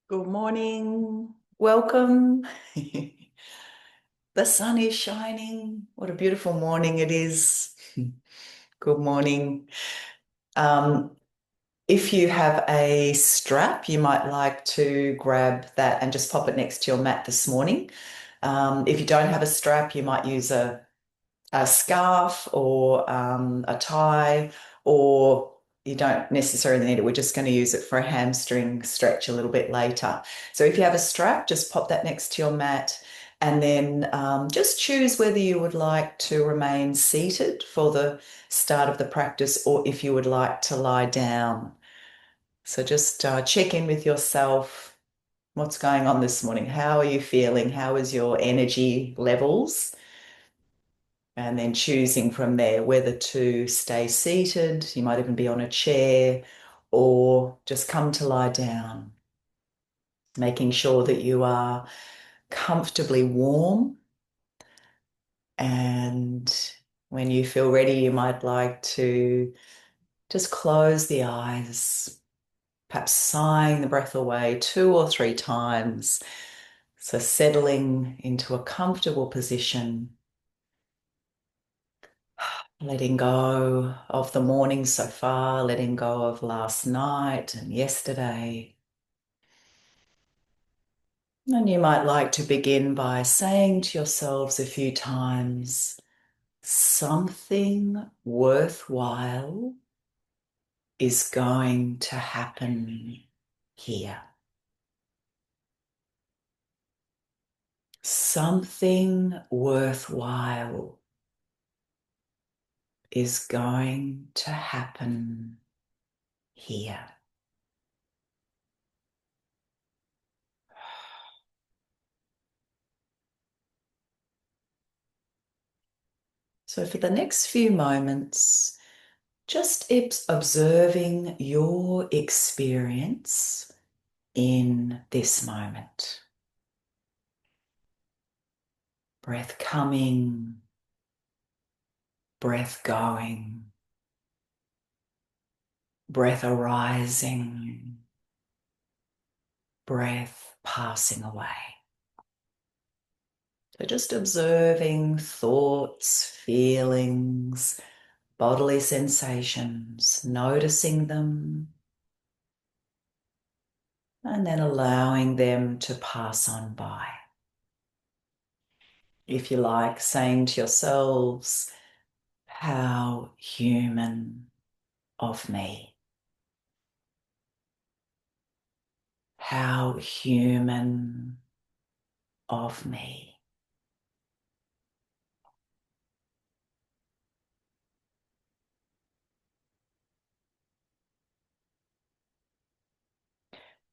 Good morning. Welcome. The sun is shining. What a beautiful morning it is. Good morning. Um, if you have a strap, you might like to grab that and just pop it next to your mat this morning. If you don't have a strap, you might use a scarf or a tie, or you don't necessarily need it. We're just going to use it for a hamstring stretch a little bit later. So if you have a strap, just pop that next to your mat and then just choose whether you would like to remain seated for the start of the practice or if you would like to lie down. So just check in with yourself. What's going on this morning? How are you feeling? How is your energy levels? And then choosing from there whether to stay seated, you might even be on a chair, or just come to lie down, making sure that you are comfortably warm. And when you feel ready, you might like to just close the eyes, perhaps sighing the breath away 2 or 3 times. So settling into a comfortable position. Letting go of the morning so far, letting go of last night and yesterday. And you might like to begin by saying to yourselves a few times, something worthwhile is going to happen here. Something worthwhile is going to happen here. So for the next few moments, just observing your experience in this moment. Breath coming, breath going, breath arising, breath passing away. So just observing thoughts, feelings, bodily sensations, noticing them, and then allowing them to pass on by. If you like, saying to yourselves, how human of me. How human of me.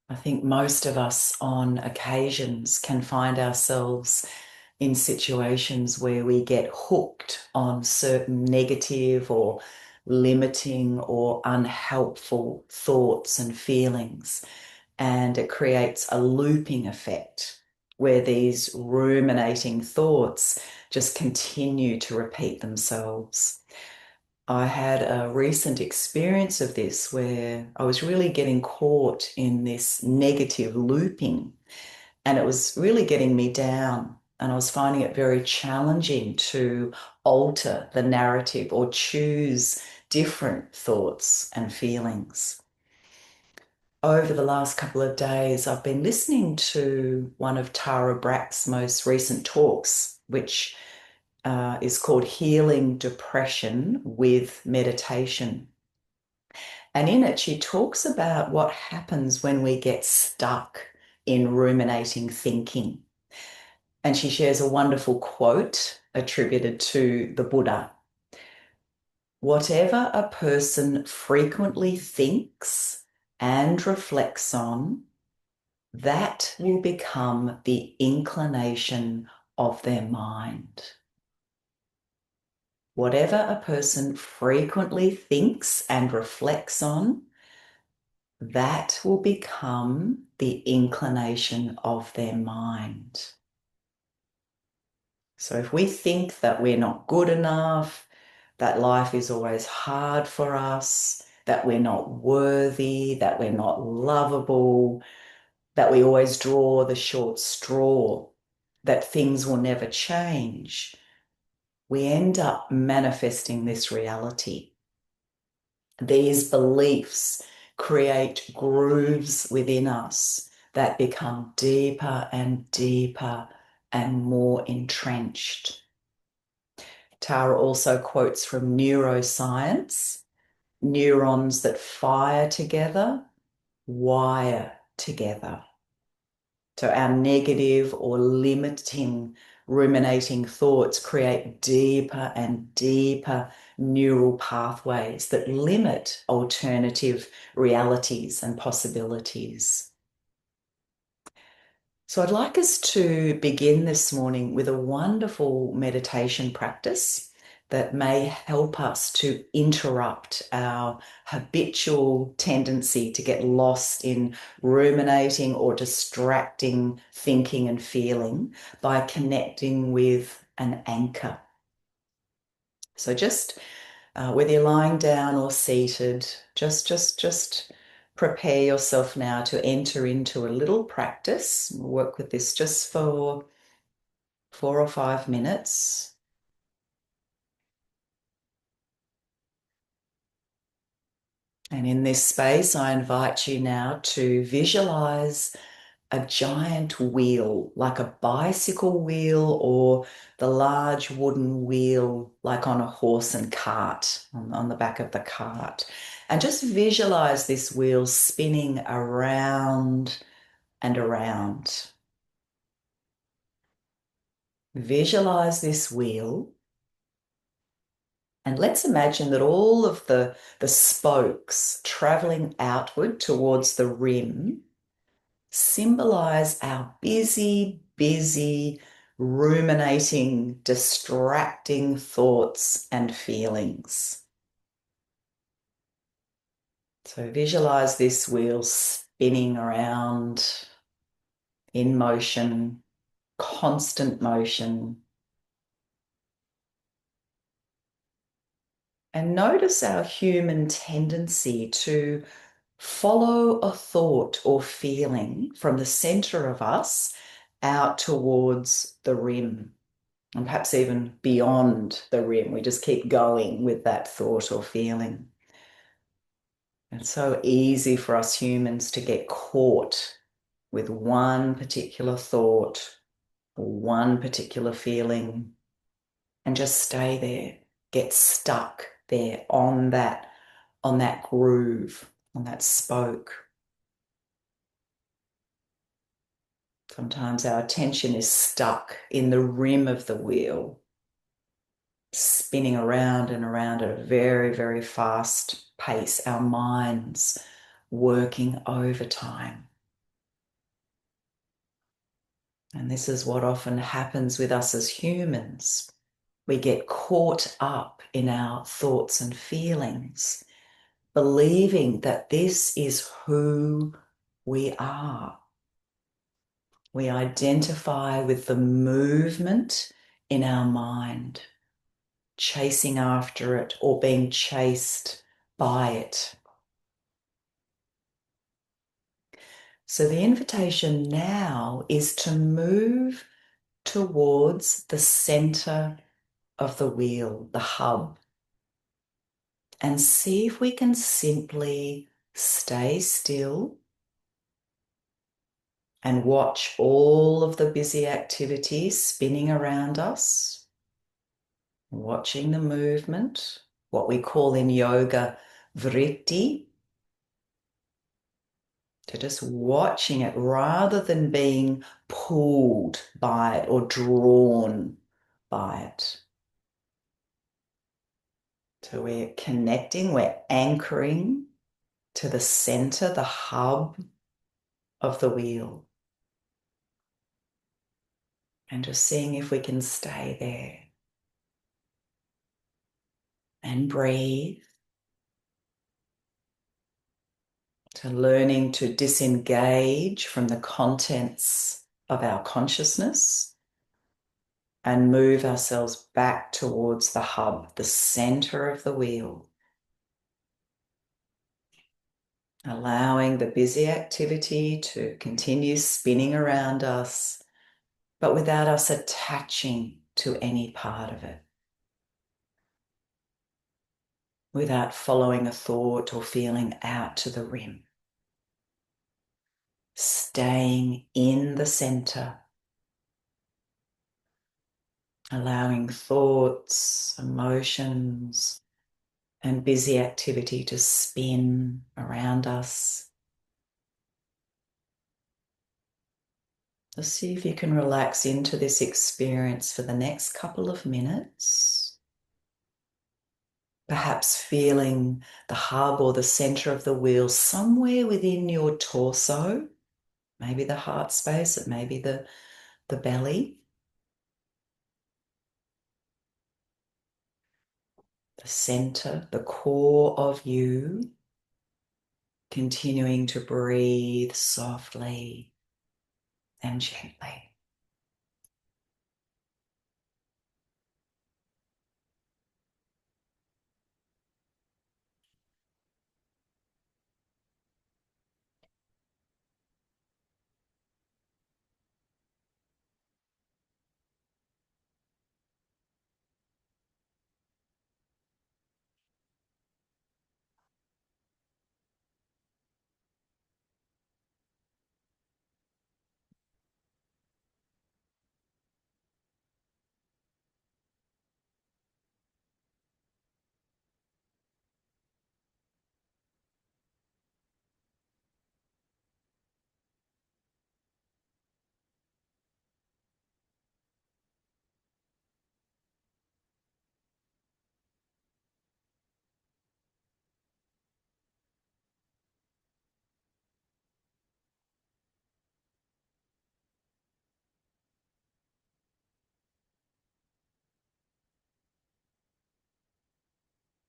I think most of us on occasions can find ourselves in situations where we get hooked on certain negative or limiting or unhelpful thoughts and feelings. And it creates a looping effect where these ruminating thoughts just continue to repeat themselves. I had a recent experience of this where I was really getting caught in this negative looping, and it was really getting me down. And I was finding it very challenging to alter the narrative or choose different thoughts and feelings. Over the last couple of days, I've been listening to one of Tara Brach's most recent talks, which is called Healing Depression with Meditation. And in it, she talks about what happens when we get stuck in ruminating thinking. And she shares a wonderful quote attributed to the Buddha. Whatever a person frequently thinks and reflects on, that will become the inclination of their mind. Whatever a person frequently thinks and reflects on, that will become the inclination of their mind. So if we think that we're not good enough, that life is always hard for us, that we're not worthy, that we're not lovable, that we always draw the short straw, that things will never change, we end up manifesting this reality. These beliefs create grooves within us that become deeper and deeper and more entrenched. Tara also quotes from neuroscience: neurons that fire together wire together. So our negative or limiting ruminating thoughts create deeper and deeper neural pathways that limit alternative realities and possibilities. So I'd like us to begin this morning with a wonderful meditation practice that may help us to interrupt our habitual tendency to get lost in ruminating or distracting thinking and feeling by connecting with an anchor. So just whether you're lying down or seated, just prepare yourself now to enter into a little practice. We'll work with this just for 4 or 5 minutes. And in this space, I invite you now to visualize a giant wheel, like a bicycle wheel or the large wooden wheel, like on a horse and cart, on the back of the cart. And just visualize this wheel spinning around and around. Visualize this wheel. And let's imagine that all of the spokes traveling outward towards the rim symbolize our busy, busy, ruminating, distracting thoughts and feelings. So visualize this wheel spinning around in motion, constant motion. And notice our human tendency to follow a thought or feeling from the center of us out towards the rim, and perhaps even beyond the rim. We just keep going with that thought or feeling. It's so easy for us humans to get caught with one particular thought or one particular feeling and just stay there, get stuck there on that groove, on that spoke. Sometimes our attention is stuck in the rim of the wheel, spinning around and around at a very, very fast pace, our minds working overtime. And this is what often happens with us as humans. We get caught up in our thoughts and feelings, believing that this is who we are. We identify with the movement in our mind, chasing after it or being chased by it. So the invitation now is to move towards the center of the wheel, the hub, and see if we can simply stay still and watch all of the busy activities spinning around us, watching the movement, what we call in yoga vritti, to just watching it rather than being pulled by it or drawn by it. So we're connecting, we're anchoring to the center, the hub of the wheel. And just seeing if we can stay there and breathe. To learning to disengage from the contents of our consciousness and move ourselves back towards the hub, the center of the wheel. allowing the busy activity to continue spinning around us, but without us attaching to any part of it, without following a thought or feeling out to the rim. Staying in the center, allowing thoughts, emotions, and busy activity to spin around us. Just see if you can relax into this experience for the next couple of minutes. Perhaps feeling the hub or the center of the wheel somewhere within your torso, maybe the heart space, it may be the belly. The center, the core of you, continuing to breathe softly and gently.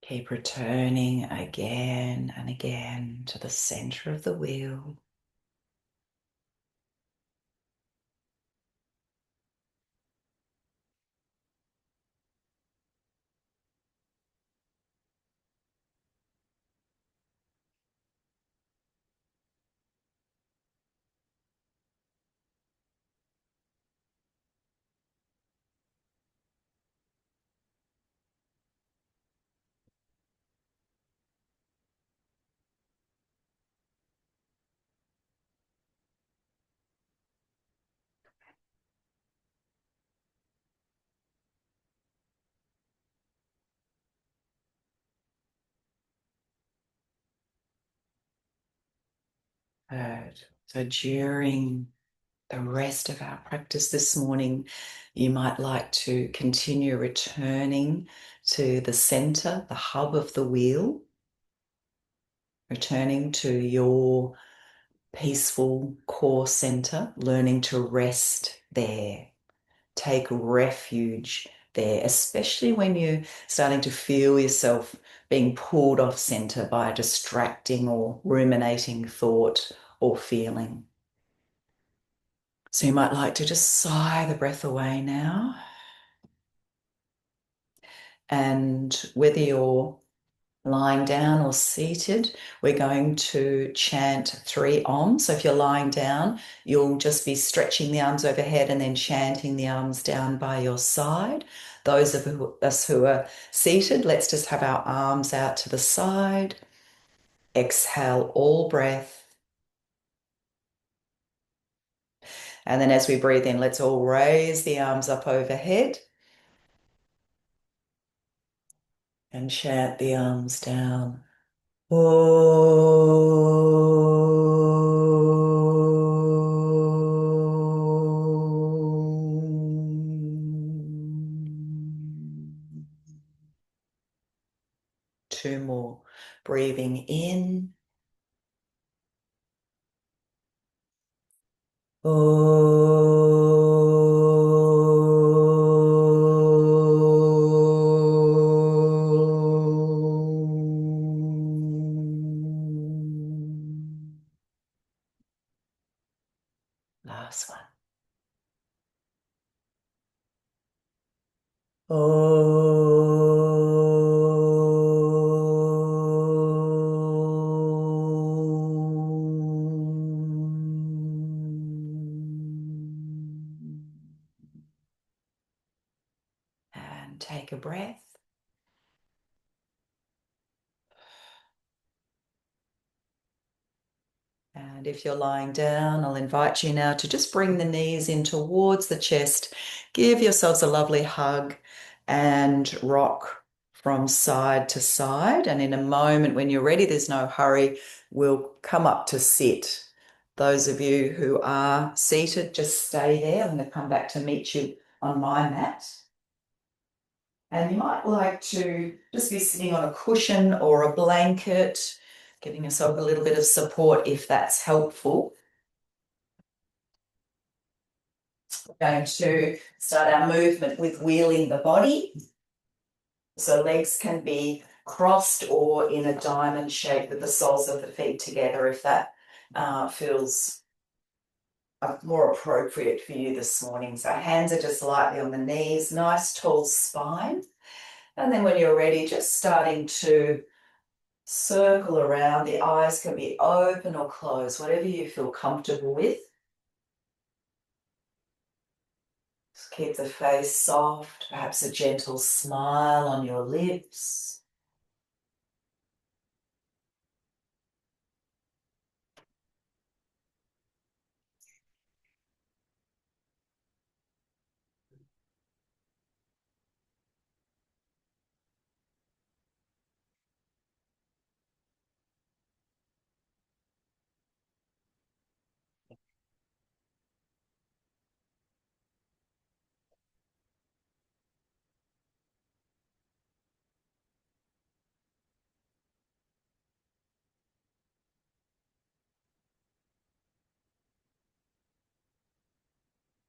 Keep returning again and again to the center of the wheel. Good. So during the rest of our practice this morning, you might like to continue returning to the center, the hub of the wheel, returning to your peaceful core center, learning to rest there. Take refuge there, especially when you're starting to feel yourself being pulled off center by a distracting or ruminating thought or feeling. So you might like to just sigh the breath away now. And whether you're lying down or seated, we're going to chant 3 Om. So if you're lying down, you'll just be stretching the arms overhead and then chanting the arms down by your side. Those of us who are seated, let's just have our arms out to the side. Exhale all breath. And then as we breathe in, let's all raise the arms up overhead and chant the arms down. Two more. Breathing in. Last one. breath. And if you're lying down, I'll invite you now to just bring the knees in towards the chest. Give yourselves a lovely hug and rock from side to side. And in a moment, when you're ready, there's no hurry, we'll come up to sit. Those of you who are seated, just stay there. I'm going to come back to meet you on my mat. And you might like to just be sitting on a cushion or a blanket, giving yourself a little bit of support if that's helpful. We're going to start our movement with wheeling the body. So legs can be crossed or in a diamond shape with the soles of the feet together if that feels more appropriate for you this morning. So hands are just lightly on the knees, nice tall spine. And then when you're ready, just starting to circle around. The eyes can be open or closed, whatever you feel comfortable with. Just keep the face soft, perhaps a gentle smile on your lips.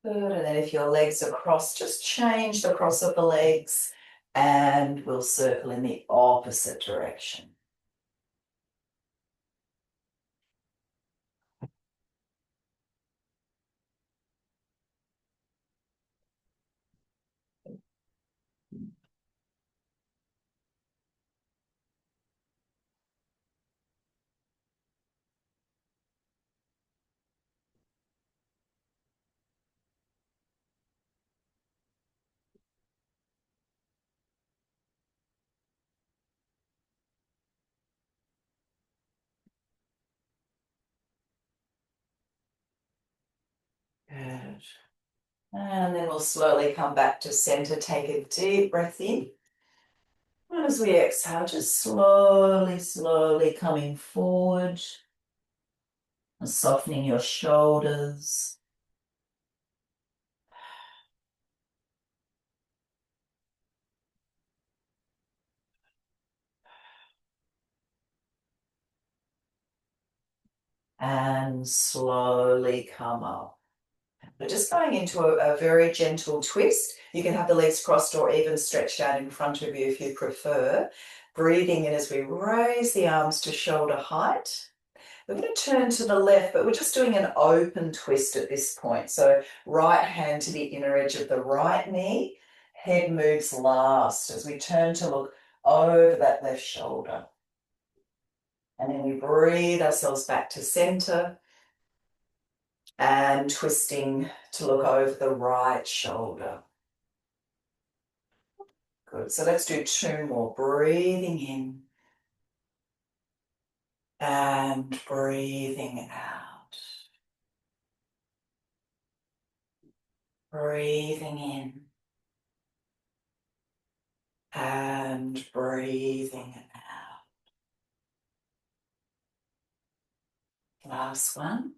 Good, and then if your legs are crossed, just change the cross of the legs and we'll circle in the opposite direction. Good. And then we'll slowly come back to center. Take a deep breath in. And as we exhale, just slowly, slowly coming forward and softening your shoulders. And slowly come up. We're just going into a very gentle twist. You can have the legs crossed or even stretched out in front of you if you prefer. Breathing in as we raise the arms to shoulder height. We're going to turn to the left, but we're just doing an open twist at this point. So right hand to the inner edge of the right knee. Head moves last as we turn to look over that left shoulder. And then we breathe ourselves back to center and twisting to look over the right shoulder. Good. So let's do two more. Breathing in and breathing out. Breathing in and breathing out. Last one.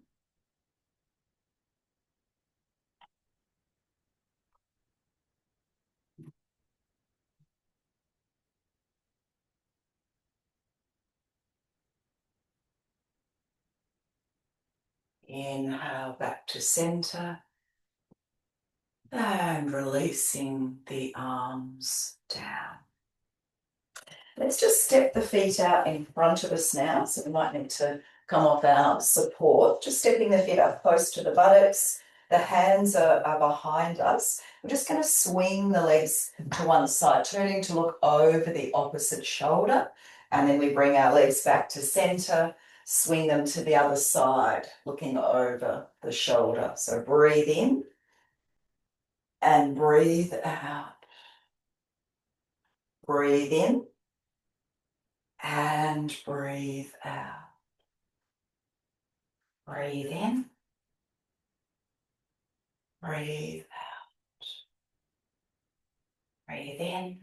Inhale back to center and releasing the arms down. Let's just step the feet out in front of us now. So we might need to come off our support. Just stepping the feet up close to the buttocks. The hands are behind us. We're just going to swing the legs to one side, turning to look over the opposite shoulder. And then we bring our legs back to center, swing them to the other side, looking over the shoulder. So breathe in and breathe out. Breathe in and breathe out. Breathe in, breathe out. Breathe in,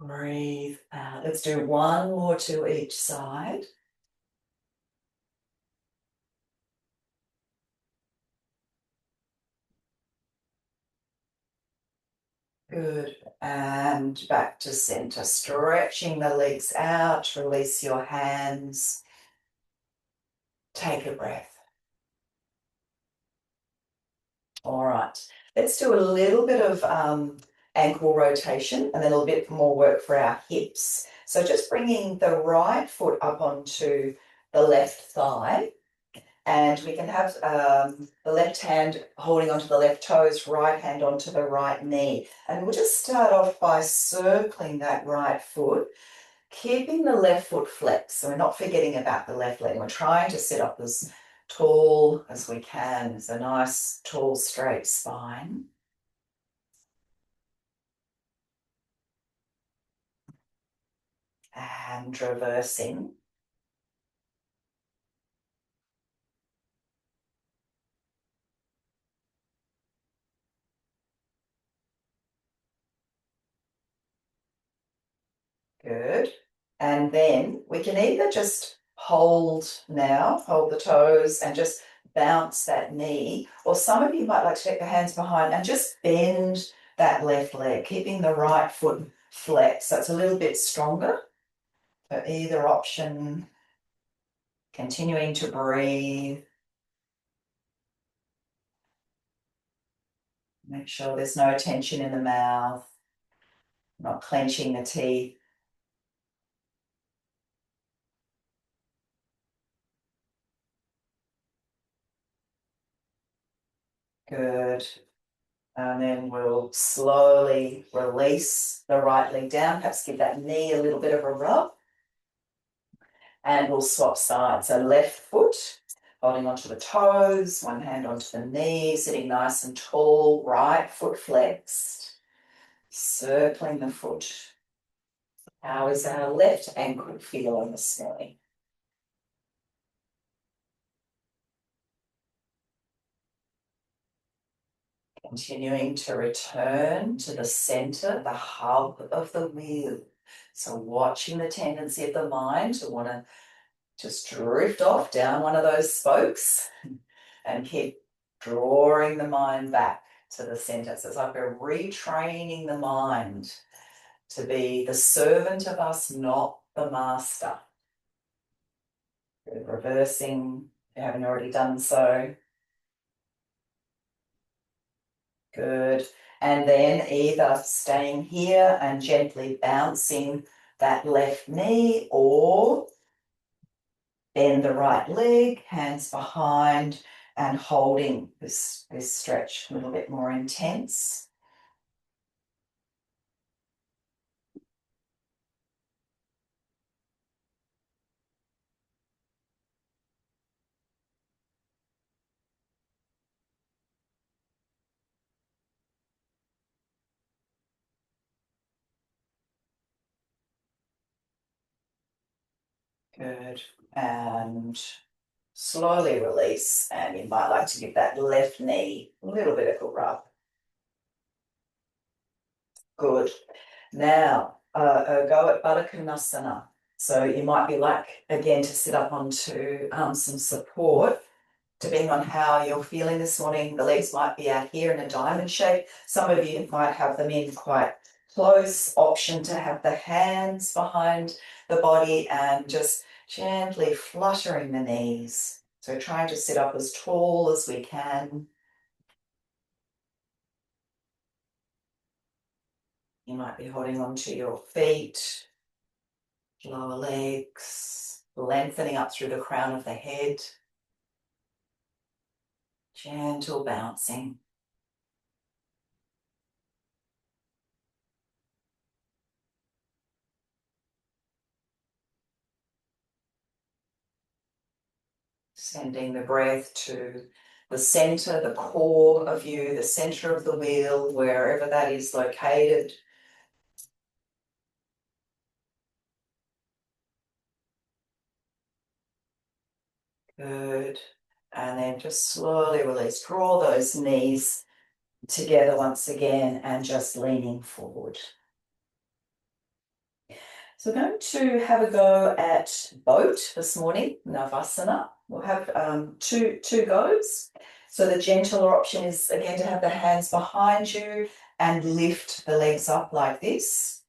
breathe out. Let's do one more to each side. Good. And back to center. Stretching the legs out. Release your hands. Take a breath. All right. Let's do a little bit of ankle rotation and then a little bit more work for our hips. So just bringing the right foot up onto the left thigh, and we can have the left hand holding onto the left toes, right hand onto the right knee. And we'll just start off by circling that right foot, keeping the left foot flexed. So we're not forgetting about the left leg. We're trying to sit up as tall as we can. It's a nice, tall, straight spine. And reversing. Good. And then we can either just hold the toes and just bounce that knee, or some of you might like to take the hands behind and just bend that left leg, keeping the right foot flexed. So it's a little bit stronger. So either option, continuing to breathe. Make sure there's no tension in the mouth, not clenching the teeth. Good. And then we'll slowly release the right leg down, perhaps give that knee a little bit of a rub. And we'll swap sides. So left foot, holding onto the toes, one hand onto the knee, sitting nice and tall, right foot flexed, circling the foot. How is our left ankle feeling this morning? Continuing to return to the center, the hub of the wheel. So watching the tendency of the mind to want to just drift off down one of those spokes and keep drawing the mind back to the center. So it's like we're retraining the mind to be the servant of us, not the master. Good. Reversing, if you haven't already done so. Good. And then either staying here and gently bouncing that left knee, or bend the right leg, hands behind, and holding this stretch a little bit more intense. Good. And slowly release. And you might like to give that left knee a little bit of a rub. Good. Now, go at Baddha Konasana. So you might be like, again, to sit up onto some support. Depending on how you're feeling this morning, the legs might be out here in a diamond shape. Some of you might have them in quite close. Option to have the hands behind the body and just gently fluttering the knees. So trying to sit up as tall as we can. You might be holding onto your feet, lower legs, lengthening up through the crown of the head. Gentle bouncing. Sending the breath to the center, the core of you, the center of the wheel, wherever that is located. Good. And then just slowly release. Draw those knees together once again and just leaning forward. So we're going to have a go at boat this morning, Navasana. We'll have two goes. So the gentler option is, again, to have the hands behind you and lift the legs up like this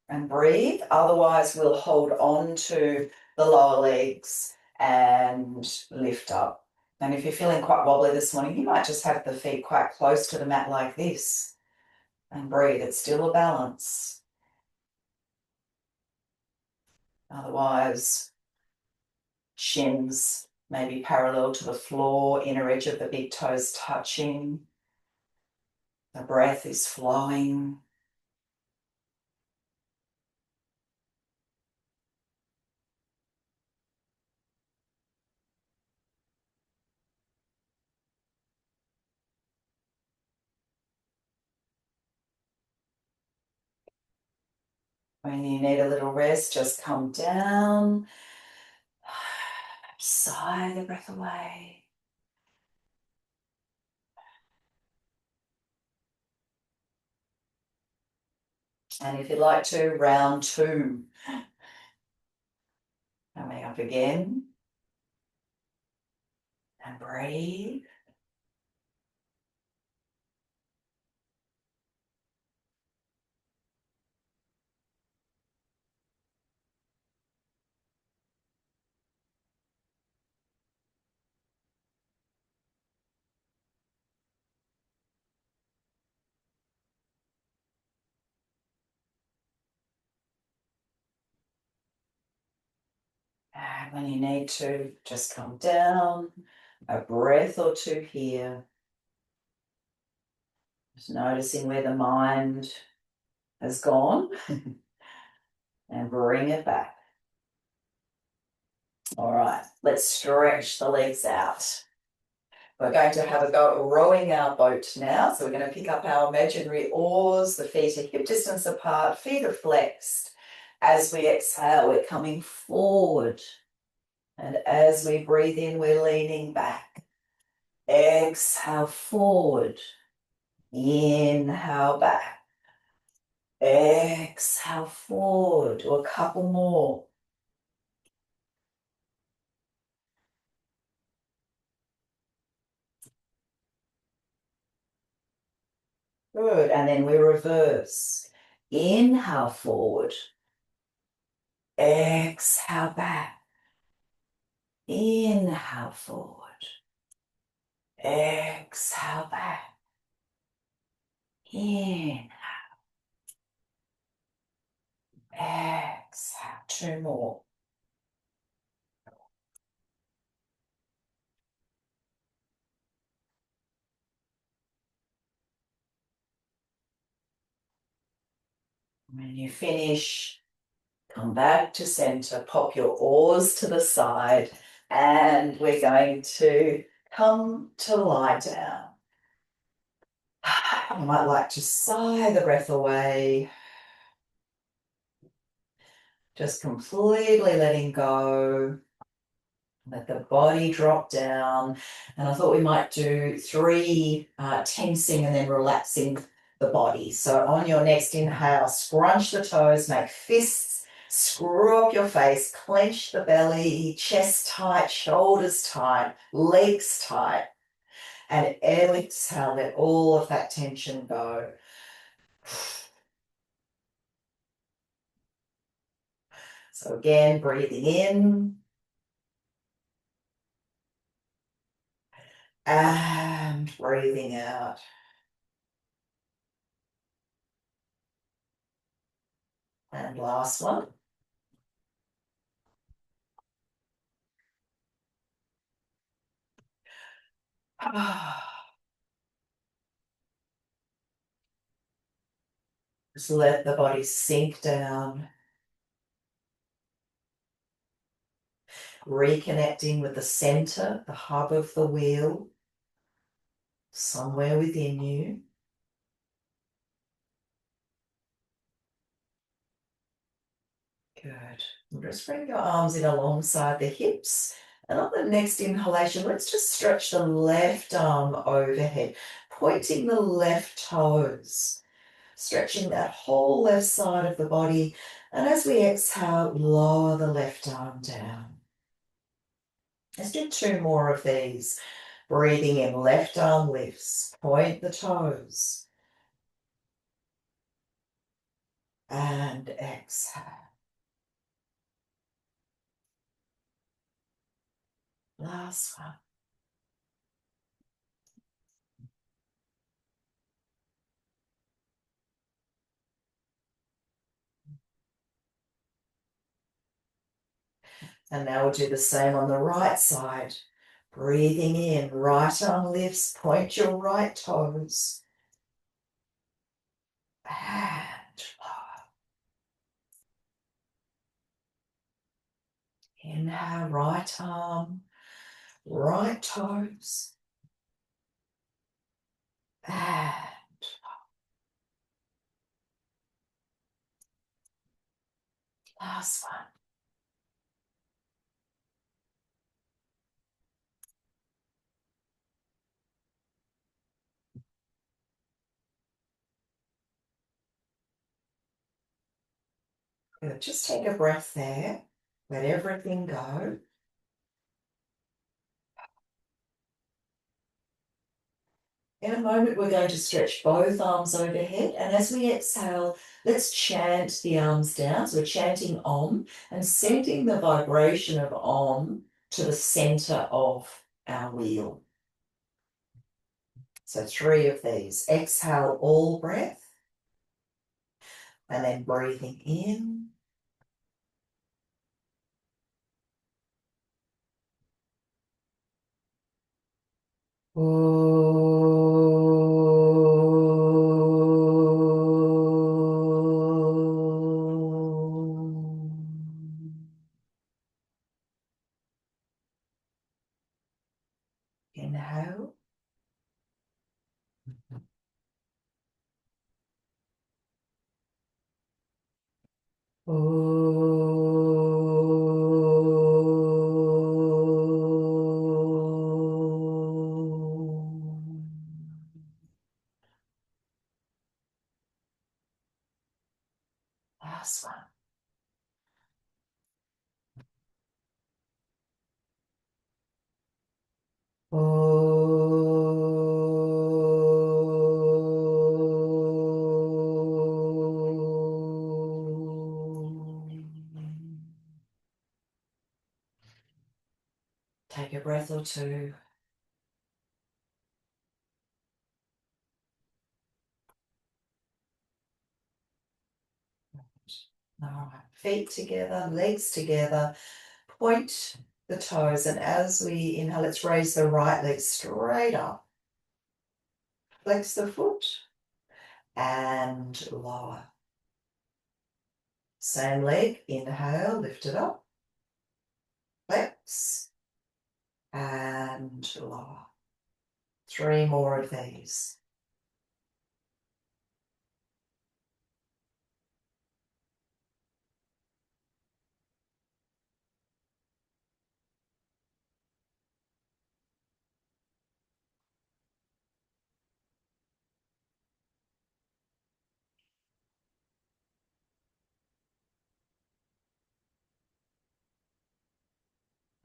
and breathe. Otherwise, we'll hold on to the lower legs and lift up. And if you're feeling quite wobbly this morning, you might just have the feet quite close to the mat like this and breathe. It's still a balance. Otherwise, shins maybe parallel to the floor, inner edge of the big toes touching. The breath is flowing. When you need a little rest, just come down. Sigh the breath away. And if you'd like to, round two. Coming up again. And breathe. And when you need to, just come down. A breath or two here. Just noticing where the mind has gone. And bring it back. All right, let's stretch the legs out. We're going to have a go at rowing our boat now. So we're going to pick up our imaginary oars. The feet are hip distance apart, feet are flexed. As we exhale, we're coming forward. And as we breathe in, we're leaning back. Exhale forward. Inhale back. Exhale forward. Or a couple more. Good. And then we reverse. Inhale forward. Exhale back. Inhale forward. Exhale back. Inhale. Exhale. Two more. When you finish, come back to center, pop your oars to the side, and we're going to come to lie down. You might like to sigh the breath away, just completely letting go. Let the body drop down. And I thought we might do three tensing and then relaxing the body. So on your next inhale, scrunch the toes, make fists, screw up your face, clench the belly, chest tight, shoulders tight, legs tight. And exhale, let all of that tension go. So again, breathing in. And breathing out. And last one. Just let the body sink down. Reconnecting with the center, the hub of the wheel, somewhere within you. Good. Just bring your arms in alongside the hips And on the next inhalation, let's just stretch the left arm overhead, pointing the left toes, stretching that whole left side of the body. And as we exhale, lower the left arm down. Let's do 2 more of these. Breathing in, left arm lifts, point the toes. And exhale. Last one. And now we'll do the same on the right side. Breathing in, right arm lifts, point your right toes. And lower. Inhale, right arm, right toes. And last one. Good. Just take a breath there. Let everything go. In a moment, we're going to stretch both arms overhead. And as we exhale, let's chant the arms down. So we're chanting Om and sending the vibration of Om to the center of our wheel. So 3 of these. Exhale all breath. And then breathing in. Inhale. Last one. Take a breath or 2. All right, feet together, legs together. Point the toes, and as we inhale, let's raise the right leg straight up. Flex the foot and lower. Same leg, inhale, lift it up. Flex and lower. 3 more of these.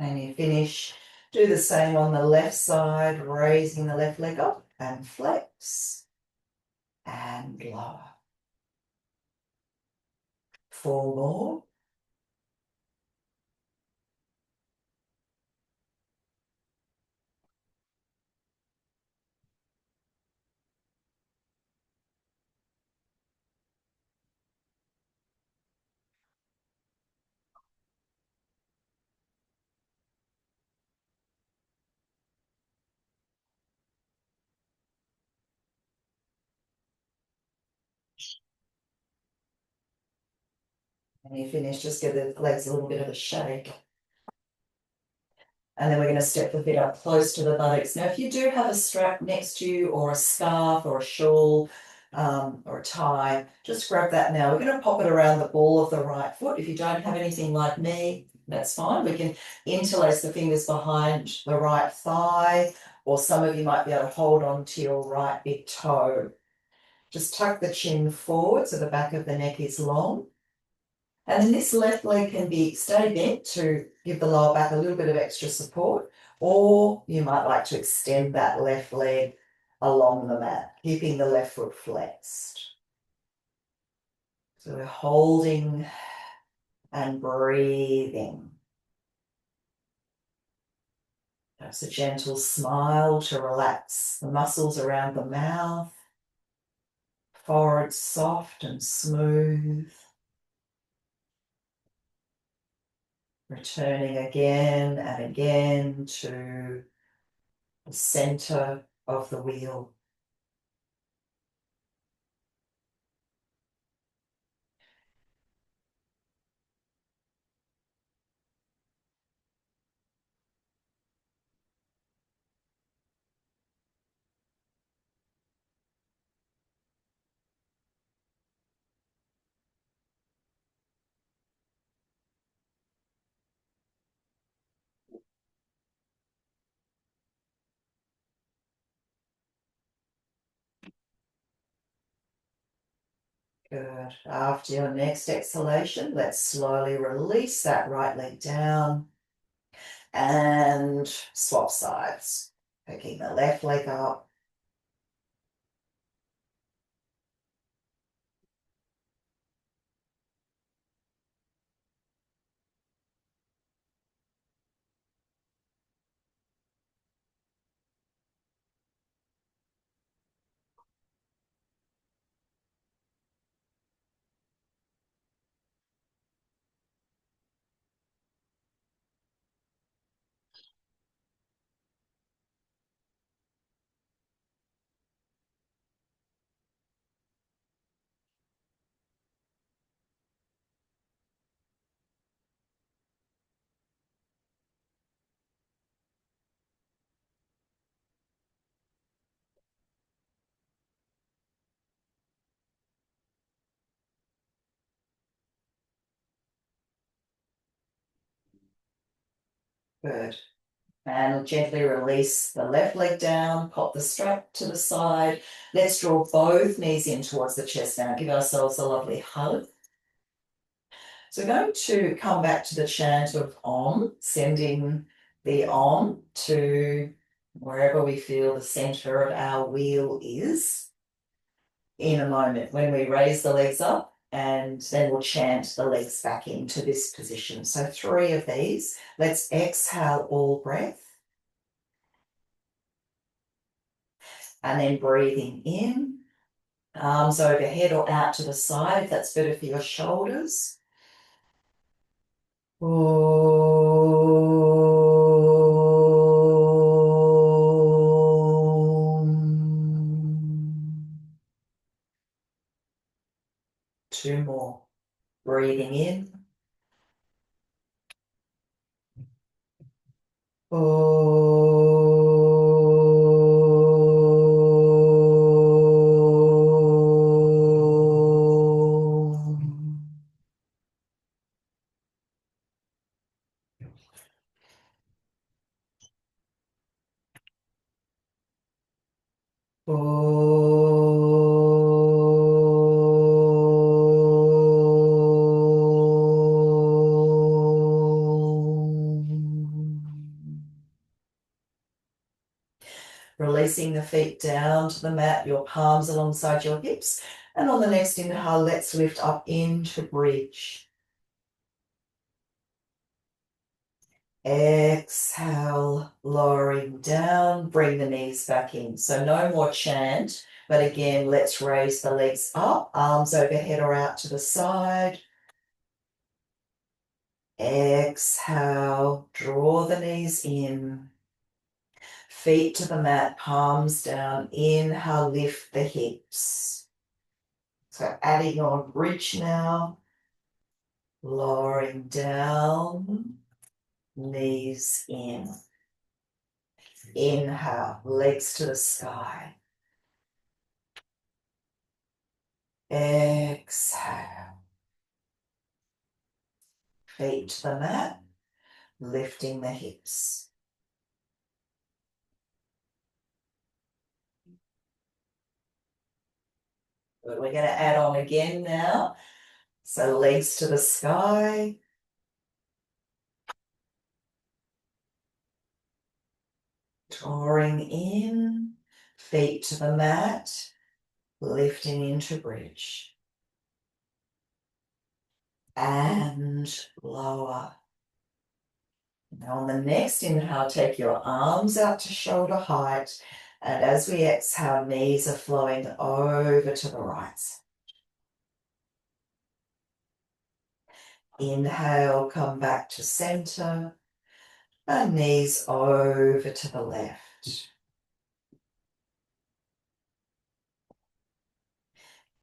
And you finish, do the same on the left side, raising the left leg up and flex and lower. 4 more. And you finish, just give the legs a little bit of a shake. And then we're going to step the feet up close to the buttocks. Now, if you do have a strap next to you or a scarf or a shawl, or a tie. Just grab that now. We're going to pop it around the ball of the right foot. If you don't have anything like me, that's fine. We can interlace the fingers behind the right thigh, or some of you might be able to hold on to your right big toe. Just tuck the chin forward so the back of the neck is long. And then this left leg can be stay bent to give the lower back a little bit of extra support, or you might like to extend that left leg along the mat, keeping the left foot flexed. So we're holding and breathing. Perhaps a gentle smile to relax the muscles around the mouth, forehead soft and smooth. Returning again and again to the center of the wheel. Good. After your next exhalation, let's slowly release that right leg down and swap sides. Picking the left leg up. Good. And gently release the left leg down, pop the strap to the side. Let's draw both knees in towards the chest now. Give ourselves a lovely hug. So we're going to come back to the chant of Om, sending the Om to wherever we feel the center of our wheel is in a moment when we raise the legs up, and then we'll chant the legs back into this position. So 3 of these. Let's exhale all breath. And then breathing in, arms overhead or out to the side if that's better for your shoulders. Two more. Breathing in. Releasing the feet down to the mat, your palms alongside your hips. And on the next inhale, let's lift up into bridge. Exhale, lowering down, bring the knees back in. So no more chant, but again, let's raise the legs up, arms overhead or out to the side. Exhale, draw the knees in. Feet to the mat, palms down. Inhale, lift the hips. So adding on bridge now, lowering down, knees in. Inhale, legs to the sky. Exhale. Feet to the mat, lifting the hips. Good. We're going to add on again now. So legs to the sky. Drawing in, feet to the mat, lifting into bridge. And lower. Now on the next inhale, take your arms out to shoulder height. And as we exhale, knees are flowing over to the right. Inhale, come back to center. And knees over to the left.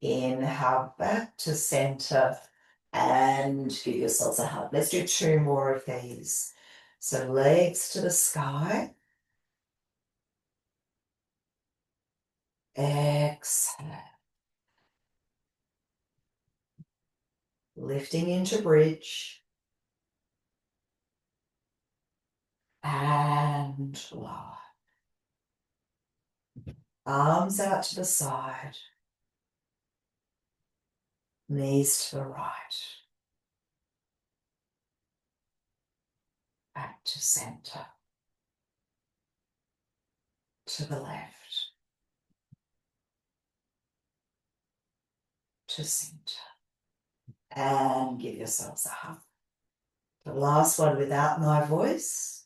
Inhale, back to center. And give yourselves a hug. Let's do 2 more of these. So legs to the sky. Exhale. Lifting into bridge. And lower. Arms out to the side. Knees to the right. Back to center. To the left. To center. And give yourselves a hug. The last one without my voice.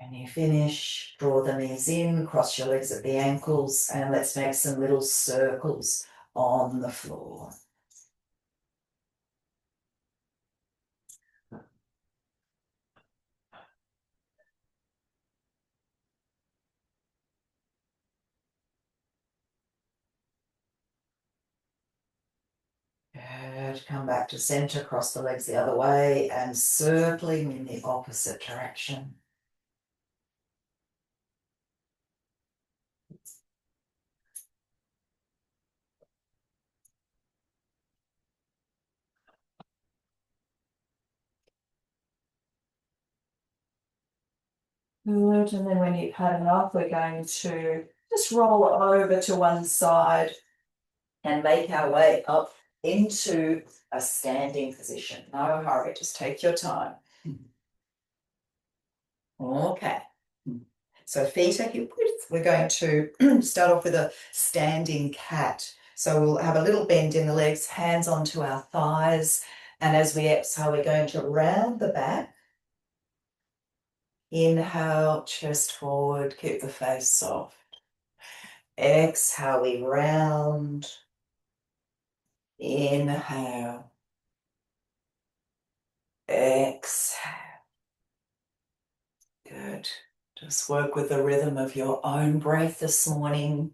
When you finish, draw the knees in, cross your legs at the ankles, and let's make some little circles on the floor. Good. Come back to center, cross the legs the other way, and circling in the opposite direction. Good, and then when you've had enough, we're going to just roll over to one side and make our way up into a standing position. No hurry, just take your time. Okay. So feet are hip width. We're going to start off with a standing cat. So we'll have a little bend in the legs, hands onto our thighs. And as we exhale, we're going to round the back. Inhale, chest forward, keep the face soft. Exhale, we round. Inhale. Exhale. Good. Just work with the rhythm of your own breath this morning.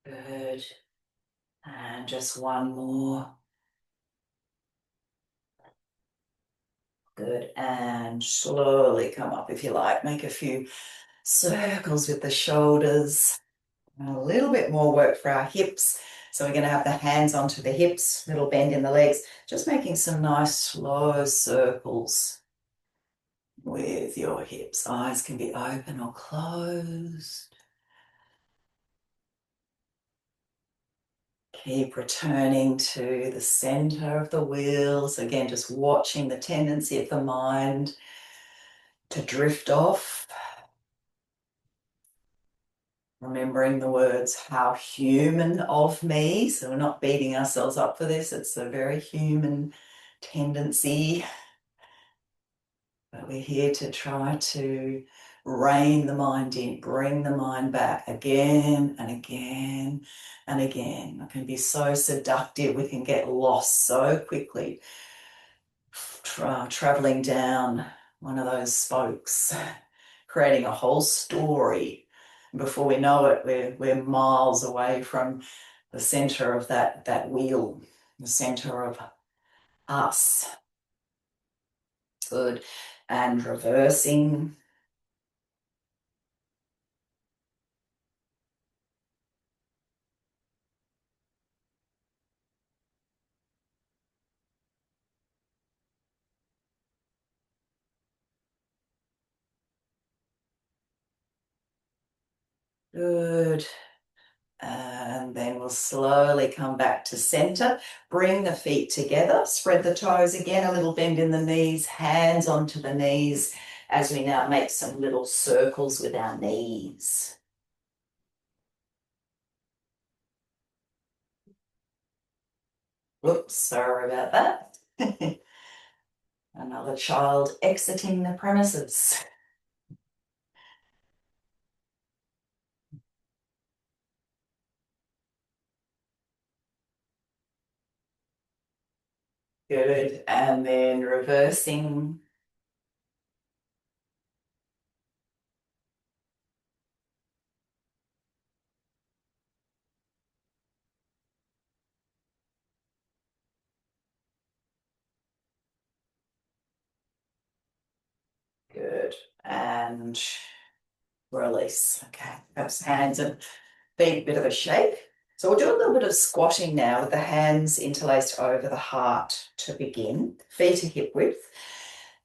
Good. And just one more. Good. And slowly come up if you like. Make a few circles with the shoulders. And a little bit more work for our hips. So we're going to have the hands onto the hips, little bend in the legs, just making some nice slow circles. with your hips. Eyes can be open or closed. Keep returning to the center of the wheels. Again, just watching the tendency of the mind to drift off. Remembering the words, how human of me. So we're not beating ourselves up for this. It's a very human tendency. But we're here to try to rein the mind in, bring the mind back again and again and again. It can be so seductive. We can get lost so quickly, traveling down one of those spokes, creating a whole story. Before we know it, we're miles away from the center of that wheel, the center of us. Good. And reversing. Good. And then we'll slowly come back to center. Bring the feet together. Spread the toes again, a little bend in the knees, hands onto the knees as we now make some little circles with our knees. Oops, sorry about that. Another child exiting the premises. Good. And then reversing. Good. And release. Okay. Perhaps hands and feet, a bit of a shake. So we'll do a little bit of squatting now with the hands interlaced over the heart to begin. Feet are hip width.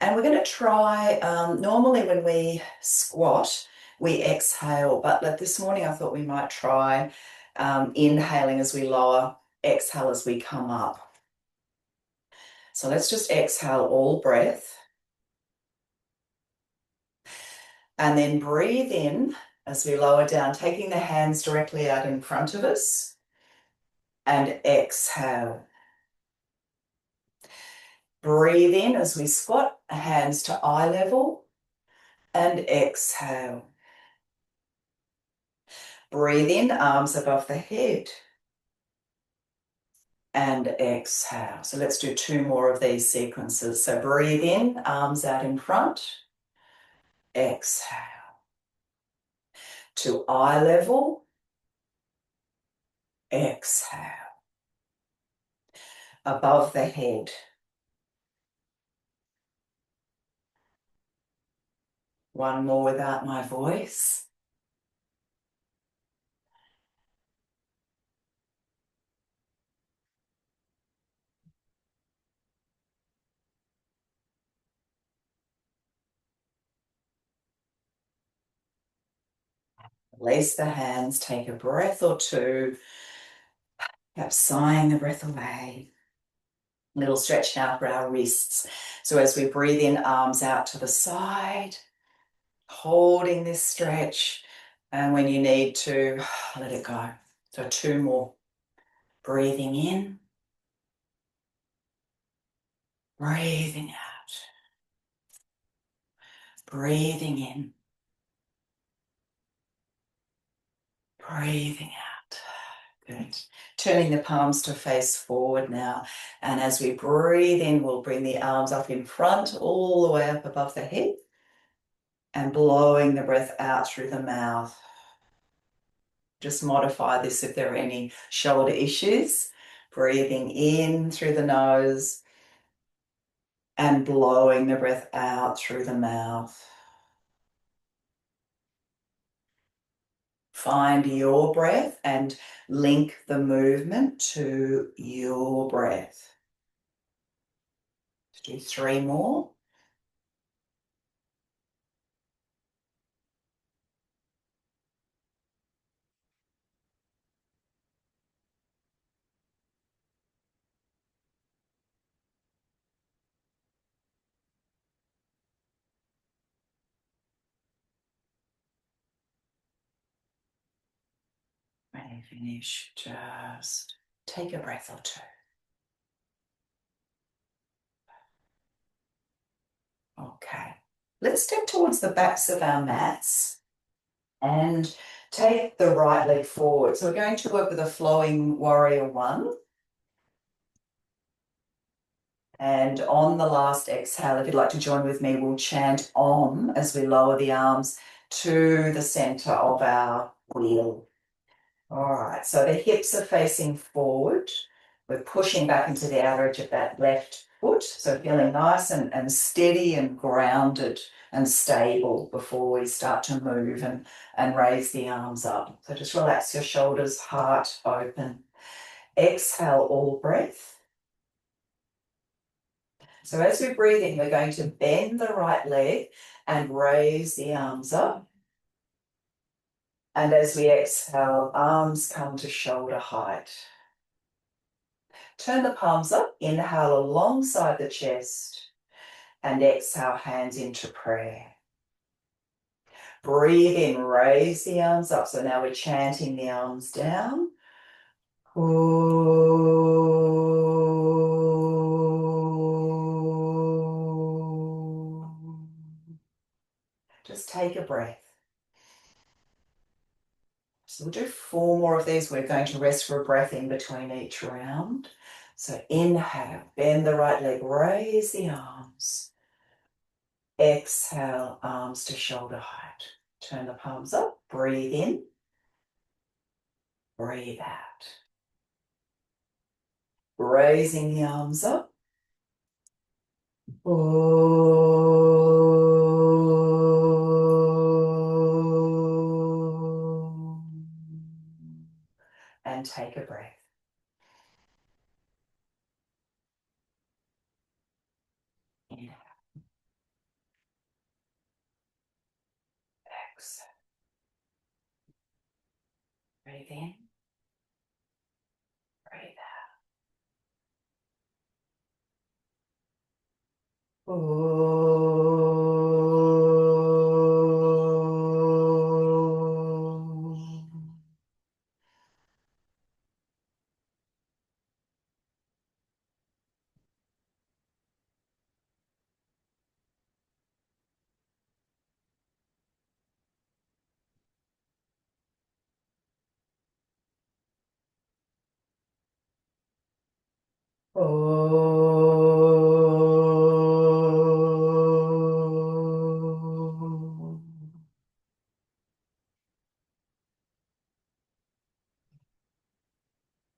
And we're going to try, normally when we squat, we exhale, but this morning I thought we might try inhaling as we lower, exhale as we come up. So let's just exhale all breath. And then breathe in as we lower down, taking the hands directly out in front of us. And exhale. Breathe in as we squat, hands to eye level. And exhale. Breathe in, arms above the head. And exhale. So let's do 2 more of these sequences. So breathe in, arms out in front. Exhale. To eye level. Exhale. Above the head. One more without my voice. Release the hands, take a breath or two, perhaps sighing the breath away. Little stretch now for our wrists. So as we breathe in, arms out to the side, holding this stretch. And when you need to, let it go. So 2 more. Breathing in, breathing out, breathing in, breathing out. Good. Turning the palms to face forward now. And as we breathe in, we'll bring the arms up in front, all the way up above the head. And blowing the breath out through the mouth. Just modify this if there are any shoulder issues. Breathing in through the nose and blowing the breath out through the mouth. Find your breath and link the movement to your breath. Let's do 3 more. And finish, just take a breath or two. Okay. Let's step towards the backs of our mats and take the right leg forward. So we're going to work with a flowing warrior one. And on the last exhale, if you'd like to join with me, we'll chant Om as we lower the arms to the center of our wheel. All right, so the hips are facing forward. We're pushing back into the outer edge of that left foot. So feeling nice and steady and grounded and stable before we start to move and raise the arms up. So just relax your shoulders, heart open. Exhale all breath. So as we breathe in, we're going to bend the right leg and raise the arms up. And as we exhale, arms come to shoulder height. Turn the palms up, inhale alongside the chest, and exhale, hands into prayer. Breathe in, raise the arms up. So now we're chanting the arms down. Just take a breath. So we'll do 4 more of these. We're going to rest for a breath in between each round. So inhale, bend the right leg, raise the arms. Exhale, arms to shoulder height. Turn the palms up, breathe in, breathe out. Raising the arms up. And take a breath. Inhale. Exhale. Breathe in, breathe out.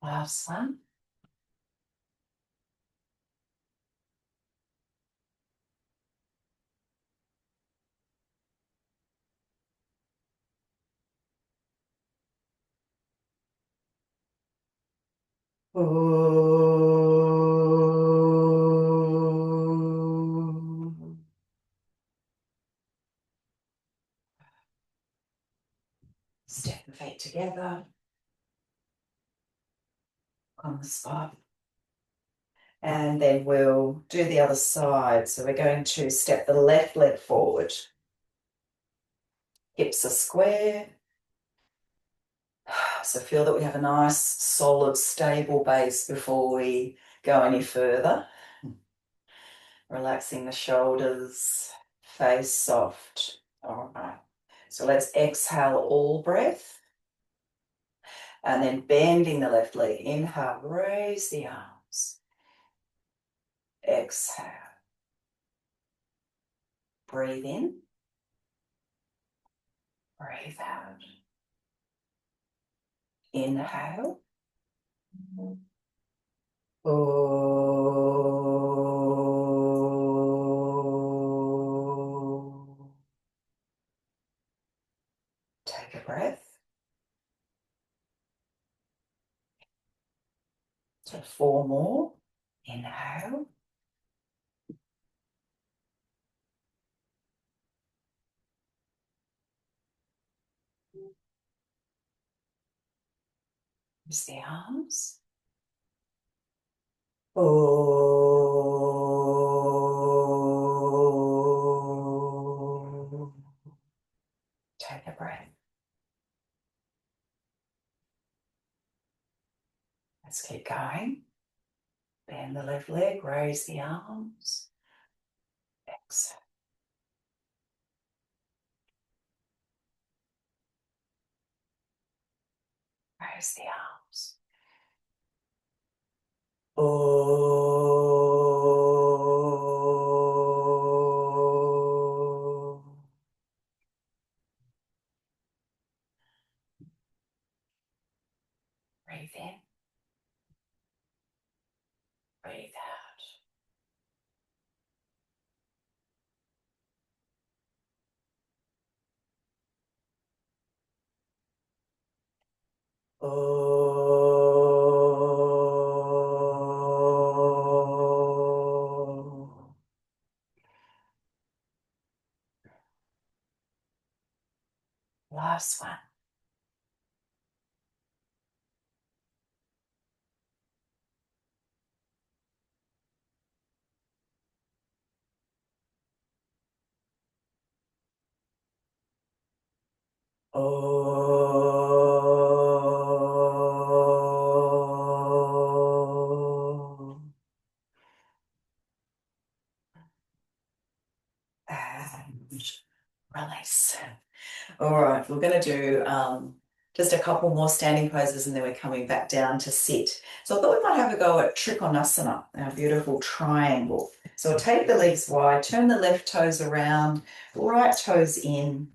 Last one. Step the feet together on the spot. And then we'll do the other side. So we're going to step the left leg forward. Hips are square. So feel that we have a nice, solid, stable base before we go any further. Relaxing the shoulders, face soft. All right. So let's exhale all breath. And then bending the left leg. Inhale, raise the arms. Exhale. Breathe in. Breathe out. Inhale. Oh. Take a breath. So 4 more. Inhale. Use the arms. Oh. Take a breath. Let's keep going. Bend the left leg, raise the arms. Exhale. Raise the arms. Oh. Breathe in. Breathe out. Oh. Last one. Oh. And release. All right, we're going to do just a couple more standing poses and then we're coming back down to sit. So I thought we might have a go at Trikonasana, our beautiful triangle. So we'll take the legs wide, turn the left toes around, right toes in.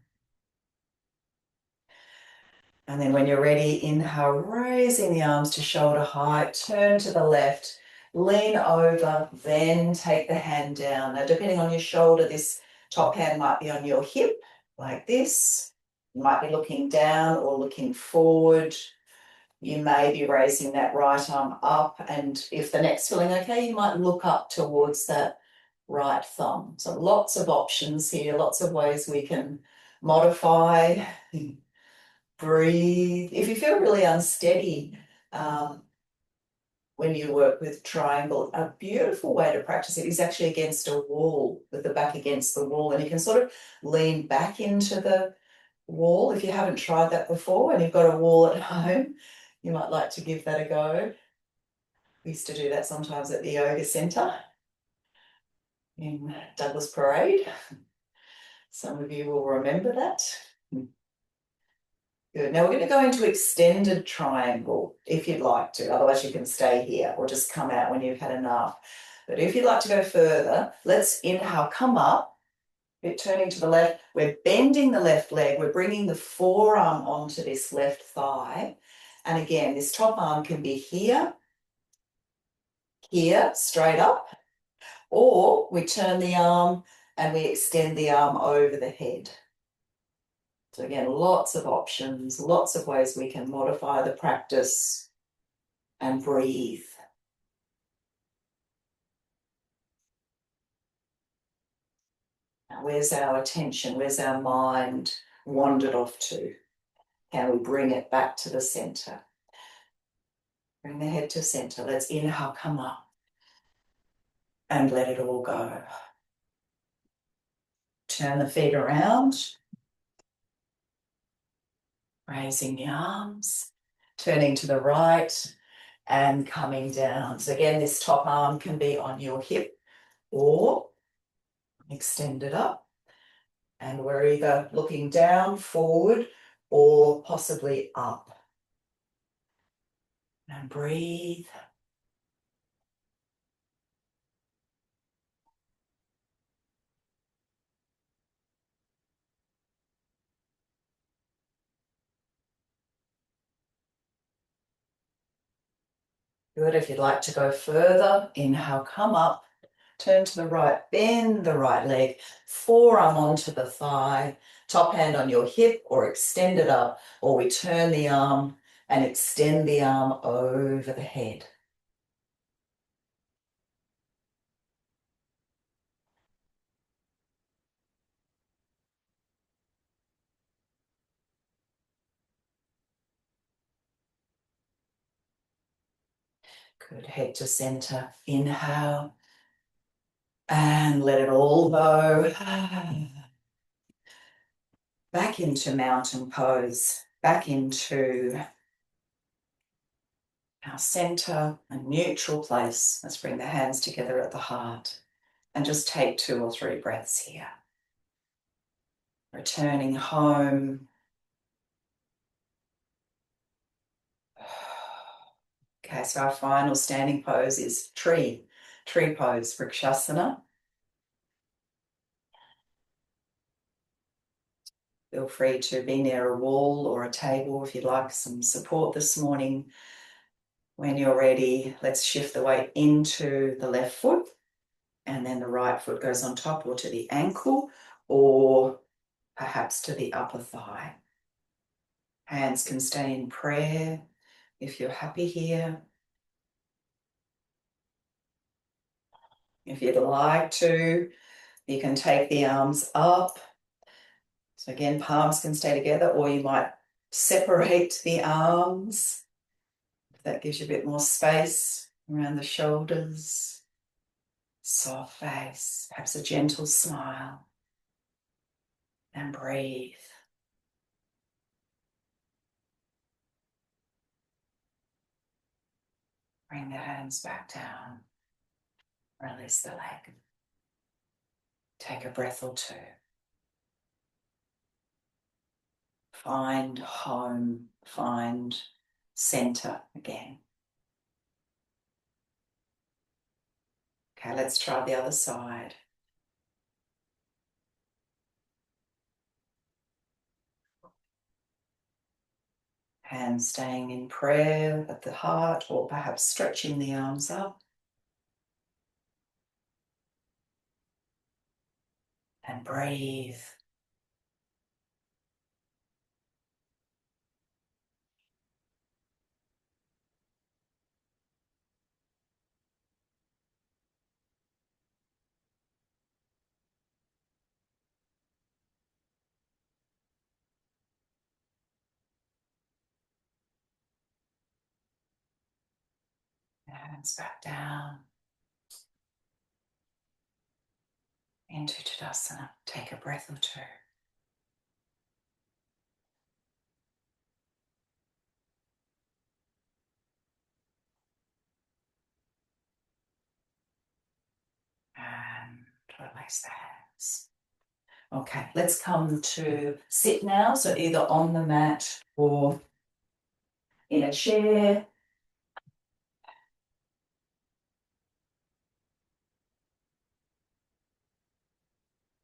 And then when you're ready, inhale, raising the arms to shoulder height, turn to the left, lean over, then take the hand down. Now, depending on your shoulder, this top hand might be on your hip, like this. You might be looking down or looking forward. You may be raising that right arm up, and if the neck's feeling okay, you might look up towards that right thumb. So lots of options here, lots of ways we can modify. Breathe. If you feel really unsteady when you work with triangle, a beautiful way to practice it is actually against a wall, with the back against the wall, and you can sort of lean back into the wall. If you haven't tried that before and you've got a wall at home, you might like to give that a go. We used to do that sometimes at the yoga centre in Douglas Parade. Some of you will remember that. Good. Now we're going to go into extended triangle if you'd like to. Otherwise you can stay here or just come out when you've had enough. But if you'd like to go further, let's inhale, come up. We're turning to the left. We're bending the left leg. We're bringing the forearm onto this left thigh. And again, this top arm can be here, here, straight up, or we turn the arm and we extend the arm over the head. So again, lots of options, lots of ways we can modify the practice and breathe. Now, where's our attention? Where's our mind wandered off to? Can we bring it back to the center? Bring the head to center. Let's inhale, come up, and let it all go. Turn the feet around, raising the arms, turning to the right, and coming down. So again, this top arm can be on your hip or extend it up. And we're either looking down, forward, or possibly up. And breathe. Good. If you'd like to go further, inhale, come up, turn to the right, bend the right leg, forearm onto the thigh, top hand on your hip or extend it up, or we turn the arm and extend the arm over the head. Good. Head to center. Inhale. And let it all go. Back into mountain pose. Back into Our center, a neutral place. Let's bring the hands together at the heart and just take 2 or 3 breaths here. Returning home. Okay, so our final standing pose is tree pose, Vrikshasana. Feel free to be near a wall or a table if you'd like some support this morning. When you're ready, let's shift the weight into the left foot, and then the right foot goes on top or to the ankle or perhaps to the upper thigh. Hands can stay in prayer if you're happy here. If you'd like to, you can take the arms up. So again, palms can stay together, or you might separate the arms. That gives you a bit more space around the shoulders. Soft face, perhaps a gentle smile. And breathe. Bring the hands back down. Release the leg. Take a breath or 2. Find home, find center again. Okay, let's try the other side. Hands staying in prayer at the heart, or perhaps stretching the arms up. And breathe. Hands back down. Into Tadasana. Take a breath or 2. And release the hands. Okay, let's come to sit now. So either on the mat or in a chair.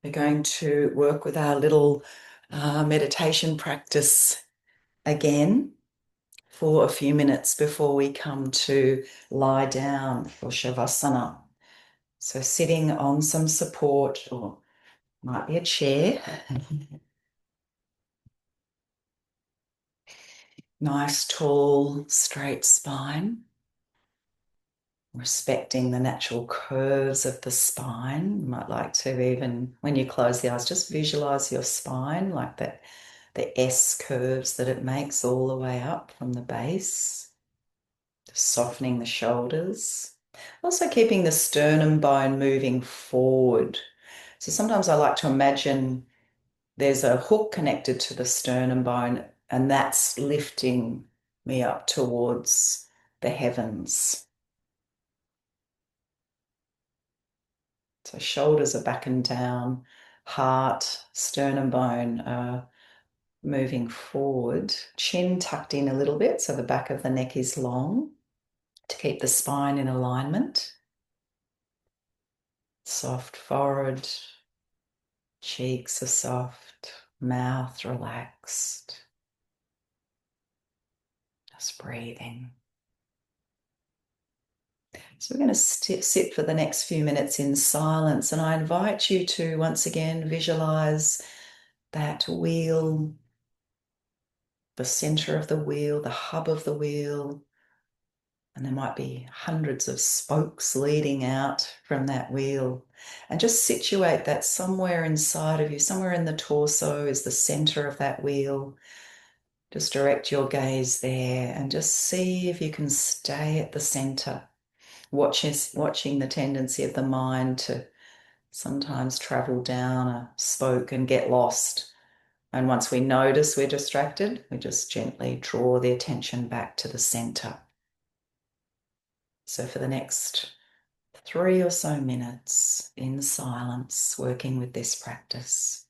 We're going to work with our little meditation practice again for a few minutes before we come to lie down for Shavasana. So sitting on some support, or might be a chair. Nice, tall, straight spine. Respecting the natural curves of the spine. You might like to, even when you close the eyes, just visualize your spine like that, the S curves that it makes all the way up from the base. Just softening the shoulders. Also keeping the sternum bone moving forward. So sometimes I like to imagine there's a hook connected to the sternum bone, and that's lifting me up towards the heavens. So shoulders are back and down, heart, sternum bone are moving forward, chin tucked in a little bit so the back of the neck is long to keep the spine in alignment. Soft forehead, cheeks are soft, mouth relaxed. Just breathing. So we're going to sit for the next few minutes in silence, and I invite you to once again visualize that wheel, the center of the wheel, the hub of the wheel, and there might be hundreds of spokes leading out from that wheel. And just situate that somewhere inside of you, somewhere in the torso is the center of that wheel. Just direct your gaze there and just see if you can stay at the center. Watching the tendency of the mind to sometimes travel down a spoke and get lost. And once we notice we're distracted, we just gently draw the attention back to the center. So for the next 3 or so minutes in silence, working with this practice.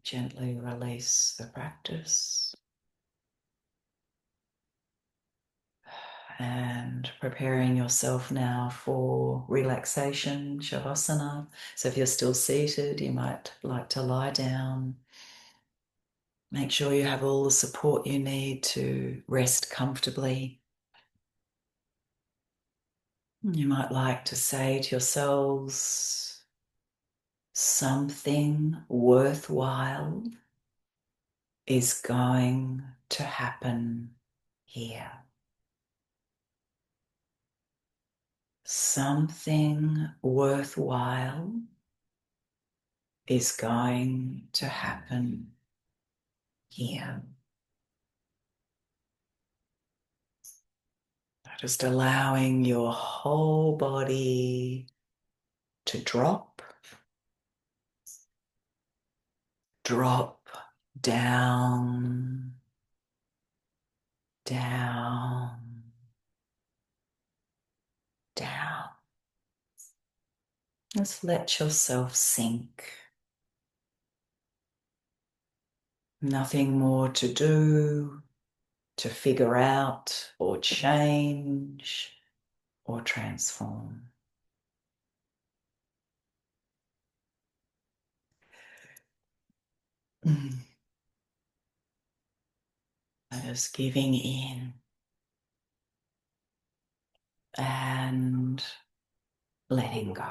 Gently release the practice and preparing yourself now for relaxation, Shavasana. So if you're still seated, you might like to lie down. Make sure you have all the support you need to rest comfortably. You might like to say to yourselves, something worthwhile is going to happen here. Something worthwhile is going to happen here. Just allowing your whole body to drop down, down, down. Just let yourself sink. Nothing more to do, to figure out or change or transform. Just giving in and letting go.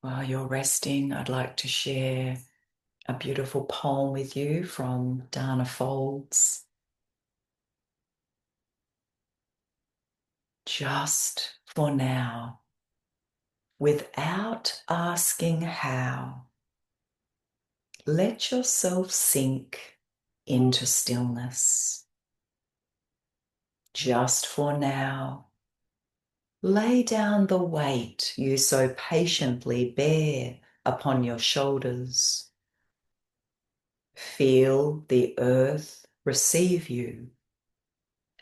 While you're resting, I'd like to share a beautiful poem with you from Dana Folds. Just for now, without asking how, let yourself sink into stillness. Just for now, lay down the weight you so patiently bear upon your shoulders. Feel the earth receive you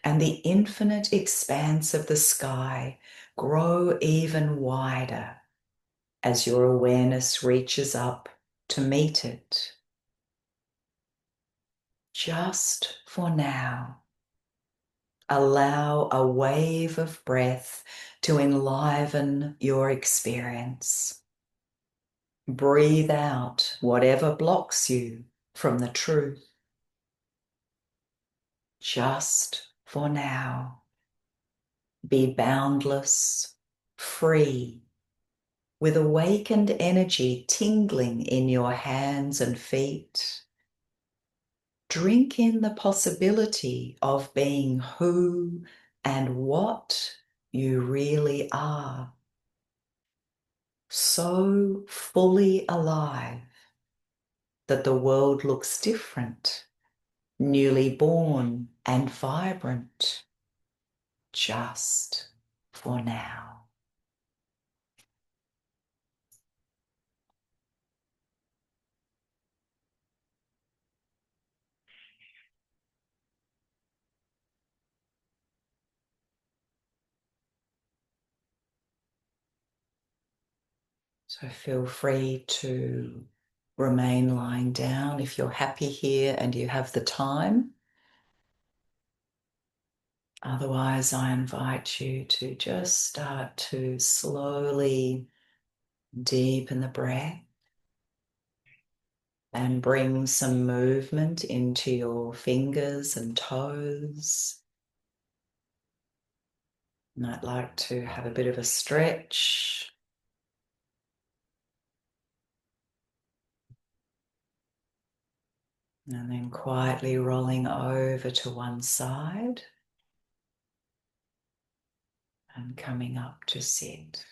and the infinite expanse of the sky grow even wider as your awareness reaches up to meet it. Just for now, allow a wave of breath to enliven your experience. Breathe out whatever blocks you from the truth. Just for now, be boundless, free, with awakened energy tingling in your hands and feet. Drink in the possibility of being who and what you really are. So fully alive that the world looks different, newly born and vibrant, just for now. So feel free to remain lying down if you're happy here and you have the time. Otherwise, I invite you to just start to slowly deepen the breath and bring some movement into your fingers and toes. You might like to have a bit of a stretch. And then quietly rolling over to one side and coming up to sit.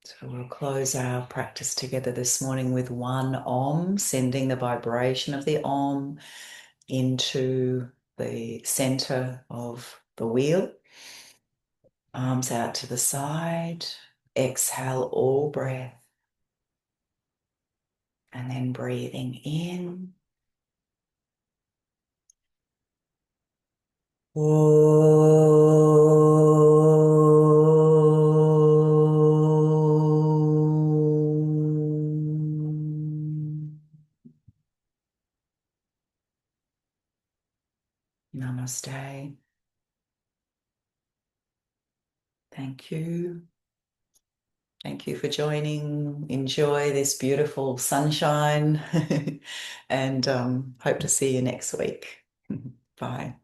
So we'll close our practice together this morning with one Om, sending the vibration of the Om into the center of the wheel. Arms out to the side. Exhale all breath. And then breathing in. Namaste. Thank you. Thank you for joining. Enjoy this beautiful sunshine and hope to see you next week. Bye.